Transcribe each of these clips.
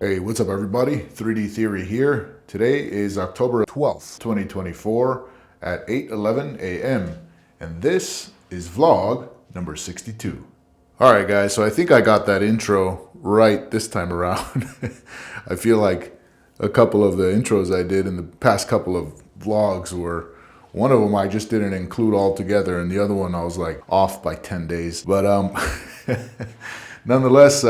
Hey, what's up everybody? 3D Theory here. Today is October 12th, 2024 at 8:11 a.m. and this is vlog number 62. All right guys, so I think I got that intro right this time around. I feel like a couple of the intros I did in the past couple of vlogs were, one of them I just didn't include altogether and the other one I was like off by 10 days. But nonetheless,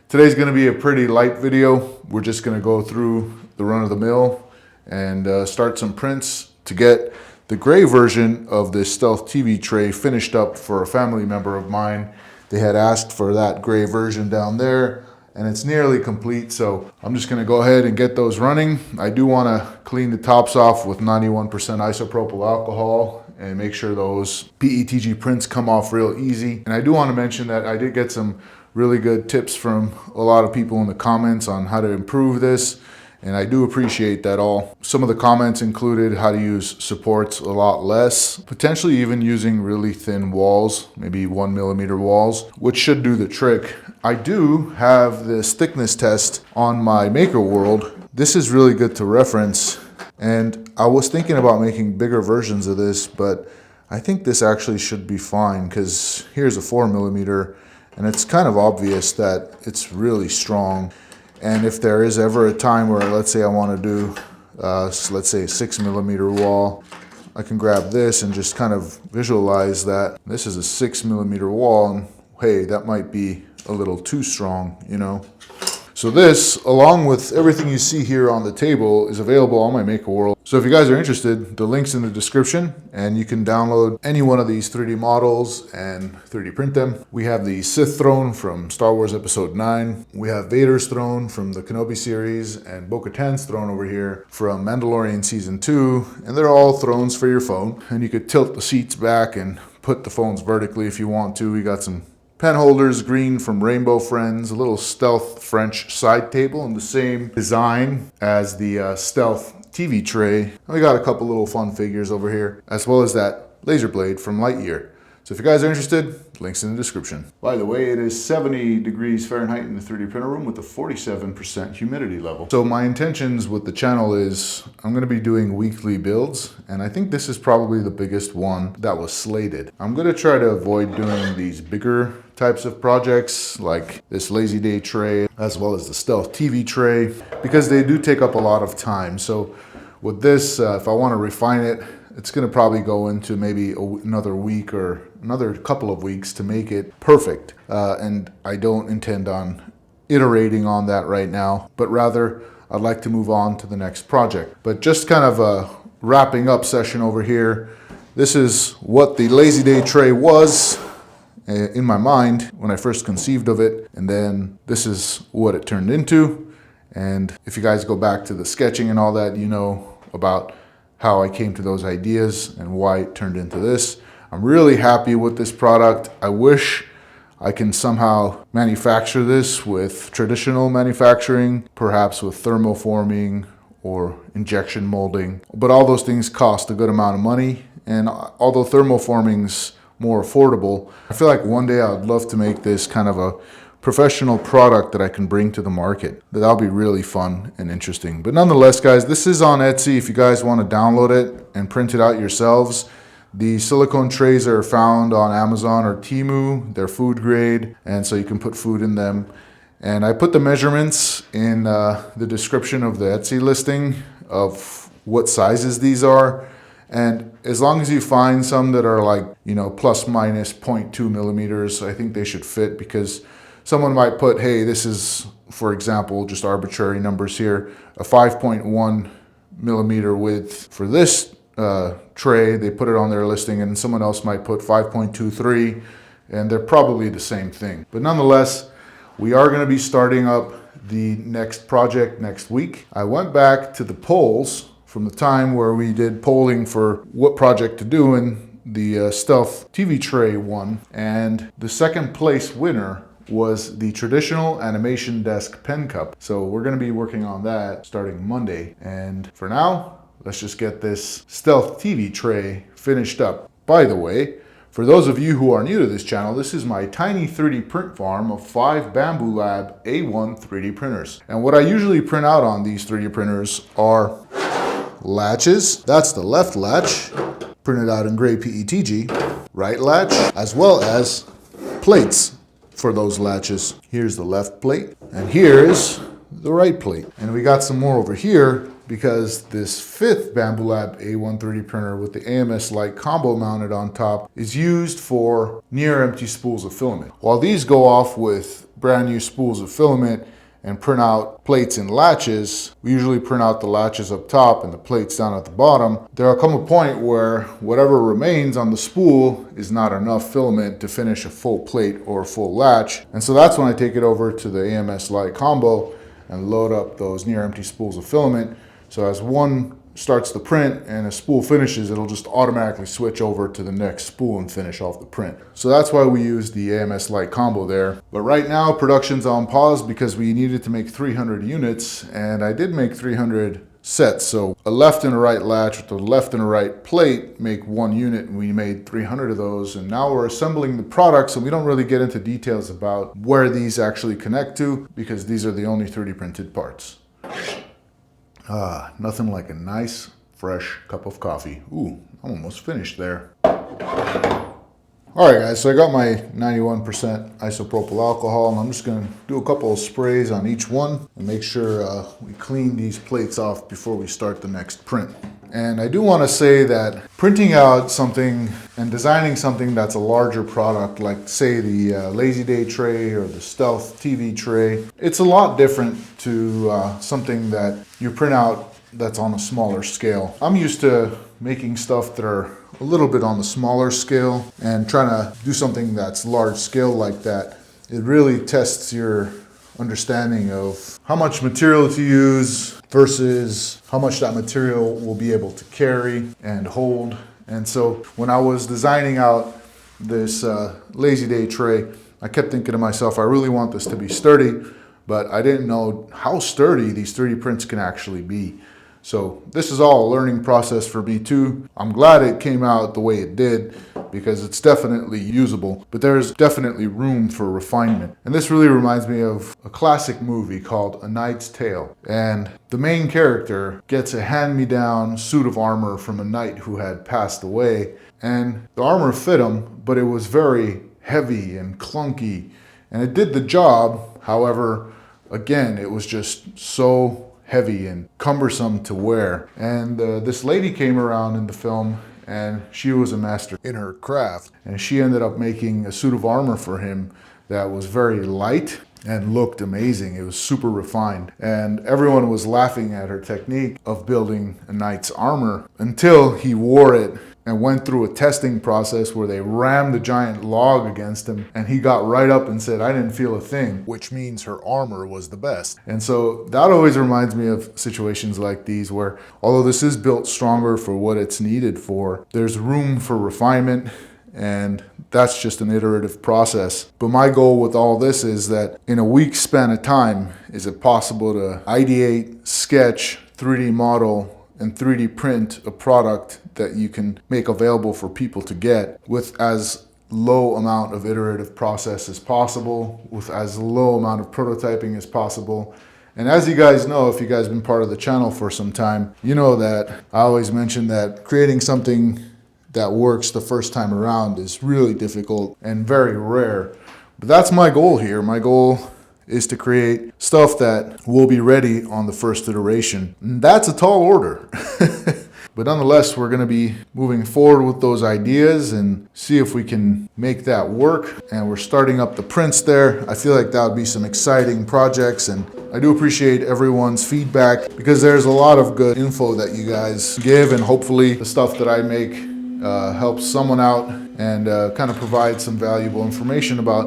today's going to be a pretty light video. We're just going to go through the run-of-the-mill and start some prints to get the gray version of this Stealth TV tray finished up for a family member of mine. They had asked for that gray version down there, and it's nearly complete, so I'm just going to go ahead and get those running. I do want to clean the tops off with 91% isopropyl alcohol and make sure those PETG prints come off real easy. And I do want to mention that I did get some really good tips from a lot of people in the comments on how to improve this, and I do appreciate that all. Some of the comments included how to use supports a lot less, potentially even using really thin walls, maybe 1mm walls, which should do the trick. I do have this thickness test on my Maker World. This is really good to reference, and I was thinking about making bigger versions of this, but I think this actually should be fine because here's a 4mm. And it's kind of obvious that it's really strong. And if there is ever a time where, let's say I want to do, let's say a 6mm wall, I can grab this and just kind of visualize that this is a 6mm wall, and hey, that might be a little too strong, you know? So this, along with everything you see here on the table, is available on my Maker World. So if you guys are interested, the link's in the description, and you can download any one of these 3D models and 3D print them. We have the Sith throne from Star Wars Episode 9. We have Vader's throne from the Kenobi series, and Bo-Katan's throne over here from Mandalorian Season 2. And they're all thrones for your phone. And you could tilt the seats back and put the phones vertically if you want to. We got some pen holders, green from Rainbow Friends, a little Stealth French side table in the same design as the Stealth TV tray. And we got a couple little fun figures over here, as well as that laser blade from Lightyear. So if you guys are interested, links in the description. By the way, it is 70 degrees Fahrenheit in the 3D printer room with a 47% humidity level. So my intentions with the channel is I'm going to be doing weekly builds, and I think this is probably the biggest one that was slated. I'm going to try to avoid doing these bigger types of projects like this Lazy Day tray as well as the Stealth TV tray because they do take up a lot of time. So with this, if I want to refine it, it's going to probably go into maybe another week or another couple of weeks to make it perfect. And I don't intend on iterating on that right now, but rather I'd like to move on to the next project. But just kind of a wrapping up session over here. This is what the Lazy Day tray was in my mind when I first conceived of it. And then this is what it turned into. And if you guys go back to the sketching and all that, you know about how I came to those ideas and why it turned into this. I'm really happy with this product. I wish I can somehow manufacture this with traditional manufacturing, perhaps with thermoforming or injection molding. But all those things cost a good amount of money. And although thermoforming's more affordable, I feel like one day I'd love to make this kind of a professional product that I can bring to the market. That'll be really fun and interesting. But nonetheless, guys, this is on Etsy if you guys want to download it and print it out yourselves. The silicone trays are found on Amazon or Temu. They're food grade, and so you can put food in them. And I put the measurements in the description of the Etsy listing of what sizes these are. And as long as you find some that are like, you know, plus minus 0.2mm, I think they should fit, because someone might put, hey, this is, for example, just arbitrary numbers here, a 5.1mm width for this tray. They put it on their listing, and someone else might put 5.23, and they're probably the same thing. But nonetheless, we are going to be starting up the next project next week. I went back to the polls from the time where we did polling for what project to do in the Stealth TV tray one, and the second place winner was the traditional animation desk pen cup. So we're going to be working on that starting Monday. And for now, let's just get this Stealth TV tray finished up. By the way, For those of you who are new to this channel, this is my tiny 3D print farm of 5 Bambu Lab A1 3D printers. And what I usually print out on these 3D printers are latches. That's the left latch, printed out in gray PETG. Right latch, as well as plates for those latches. Here's the left plate, and here's the right plate. And we got some more over here because this 5th Bambu Lab A1 3D printer with the AMS Lite combo mounted on top is used for near empty spools of filament. While these go off with brand new spools of filament and print out plates and latches, we usually print out the latches up top and the plates down at the bottom. There'll come a point where whatever remains on the spool is not enough filament to finish a full plate or a full latch. And so that's when I take it over to the AMS Lite combo and load up those near empty spools of filament. So as one starts the print and a spool finishes, it'll just automatically switch over to the next spool and finish off the print. So that's why we use the AMS Lite combo there. But right now production's on pause because we needed to make 300 units, and I did make 300 sets. So a left and a right latch with a left and a right plate make 1 unit, and we made 300 of those. And now we're assembling the product, so we don't really get into details about where these actually connect to because these are the only 3D printed parts. Nothing like a nice, fresh cup of coffee. Ooh, I'm almost finished there. All right, guys, so I got my 91% isopropyl alcohol, and I'm just gonna do a couple of sprays on each one and make sure we clean these plates off before we start the next print. And I do want to say that printing out something and designing something that's a larger product, like say the Lazy Day tray or the Stealth TV tray, it's a lot different to something that you print out that's on a smaller scale. I'm used to making stuff that are a little bit on the smaller scale, and trying to do something that's large scale like that, it really tests your understanding of how much material to use versus how much that material will be able to carry and hold. And so when I was designing out this Lazy Day tray, I kept thinking to myself, I really want this to be sturdy, but I didn't know how sturdy these 3D prints can actually be. So this is all a learning process for me too. I'm glad it came out the way it did because it's definitely usable, but there's definitely room for refinement. And this really reminds me of a classic movie called A Knight's Tale. And the main character gets a hand-me-down suit of armor from a knight who had passed away. And the armor fit him, but it was very heavy and clunky. And it did the job. However, again, it was just so heavy and cumbersome to wear. And this lady came around in the film, and she was a master in her craft, and she ended up making a suit of armor for him that was very light and looked amazing. It was super refined, and everyone was laughing at her technique of building a knight's armor until he wore it and went through a testing process where they rammed a giant log against him, and he got right up and said, I didn't feel a thing, which means her armor was the best. And so that always reminds me of situations like these where, although this is built stronger for what it's needed for, there's room for refinement, and that's just an iterative process. But my goal with all this is that in a week's span of time, is it possible to ideate, sketch, 3D model, and 3D print a product that you can make available for people to get with as low amount of iterative process as possible, with as low amount of prototyping as possible. And as you guys know, if you guys have been part of the channel for some time, you know that I always mention that creating something that works the first time around is really difficult and very rare. But that's my goal here. My goal is to create stuff that will be ready on the first iteration. And that's a tall order. But nonetheless, we're going to be moving forward with those ideas and see if we can make that work. And we're starting up the prints there. I feel like that would be some exciting projects, and I do appreciate everyone's feedback because there's a lot of good info that you guys give, and hopefully the stuff that I make helps someone out and kind of provide some valuable information about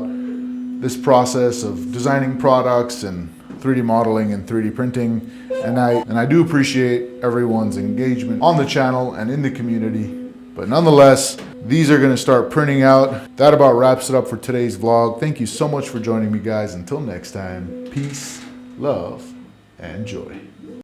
this process of designing products and 3D modeling and 3D printing. And I do appreciate everyone's engagement on the channel and in the community. But nonetheless, these are going to start printing out. That about wraps it up for today's vlog. Thank you so much for joining me, guys. Until next time, peace, love, and joy.